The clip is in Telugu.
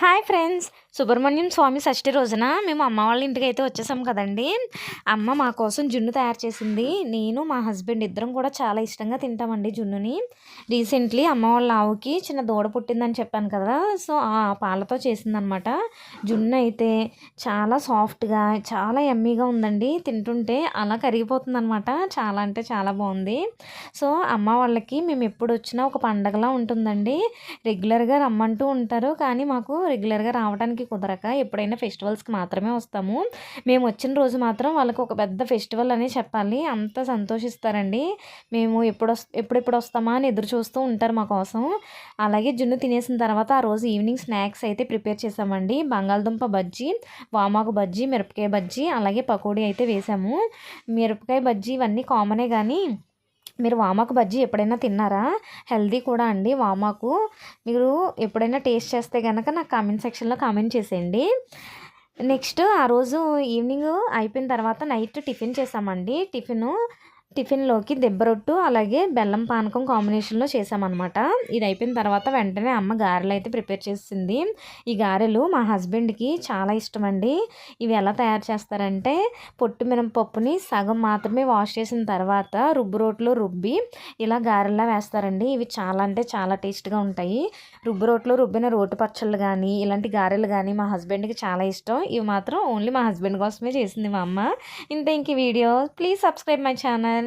Hi friends. సుబ్రహ్మణ్యం స్వామి షష్ఠి రోజున మేము అమ్మ వాళ్ళ ఇంటికి అయితే వచ్చేసాం కదండి. అమ్మ మా కోసం జున్ను తయారు చేసింది. నేను మా హస్బెండ్ ఇద్దరం కూడా చాలా ఇష్టంగా తింటామండి జున్నుని. రీసెంట్లీ అమ్మ వాళ్ళ ఆవుకి చిన్న దూడ పుట్టిందని చెప్పాను కదా, సో ఆ పాలతో చేసిందనమాట. జున్ను అయితే చాలా సాఫ్ట్గా చాలా యమ్మీగా ఉందండి. తింటుంటే అలా కరిగిపోతుంది అనమాట. చాలా అంటే చాలా బాగుంది. సో అమ్మ వాళ్ళకి మేము ఎప్పుడు వచ్చినా ఒక పండగలా ఉంటుందండి. రెగ్యులర్గా రమ్మంటూ ఉంటారు, కానీ మాకు రెగ్యులర్గా రావడానికి కుదరక ఎప్పుడైనా ఫెస్టివల్స్కి మాత్రమే వస్తాము. మేము వచ్చిన రోజు మాత్రం వాళ్ళకి ఒక పెద్ద ఫెస్టివల్ అనే చెప్పాలి. అంత సంతోషిస్తారండి. మేము ఎప్పుడెప్పుడు వస్తామా అని ఎదురు చూస్తూ ఉంటారు మా కోసం. అలాగే జున్ను తినేసిన తర్వాత ఆ రోజు ఈవినింగ్ స్నాక్స్ అయితే ప్రిపేర్ చేసామండి. బంగాళదుంప బజ్జీ, వామాకు బజ్జీ, మిరపకాయ బజ్జీ, అలాగే పకోడీ అయితే వేసాము. మిరపకాయ బజ్జీ ఇవన్నీ కామనే, కానీ మీరు వామాకు బజ్జీ ఎప్పుడైనా తిన్నారా? హెల్దీ కూడా అండి వామాకు. మీరు ఎప్పుడైనా టేస్ట్ చేస్తే కనుక నాకు కామెంట్ సెక్షన్లో కామెంట్ చేసేయండి. నెక్స్ట్ ఆ రోజు ఈవినింగ్ అయిపోయిన తర్వాత నైట్ టిఫిన్ చేసామండి. టిఫిన్లోకి దెబ్బరొట్టు అలాగే బెల్లం పానకం కాంబినేషన్లో చేసామన్నమాట. ఇది అయిపోయిన తర్వాత వెంటనే అమ్మ గారెలు అయితే ప్రిపేర్ చేసింది. ఈ గారెలు మా హస్బెండ్కి చాలా ఇష్టం అండి. ఇవి ఎలా తయారు చేస్తారంటే, పొట్టు మినపప్పుని సగం మాత్రమే వాష్ చేసిన తర్వాత రోట్లో రుబ్బి ఇలా గారెల్లా వేస్తారండి. ఇవి చాలా అంటే చాలా టేస్ట్గా ఉంటాయి. రోట్లో రుబ్బిన రోటి పచ్చళ్ళు కానీ ఇలాంటి గారెలు కానీ మా హస్బెండ్కి చాలా ఇష్టం. ఇవి మాత్రం ఓన్లీ మా హస్బెండ్ కోసమే చేసింది మా అమ్మ. ఇంత ఇంక video please subscribe my channel.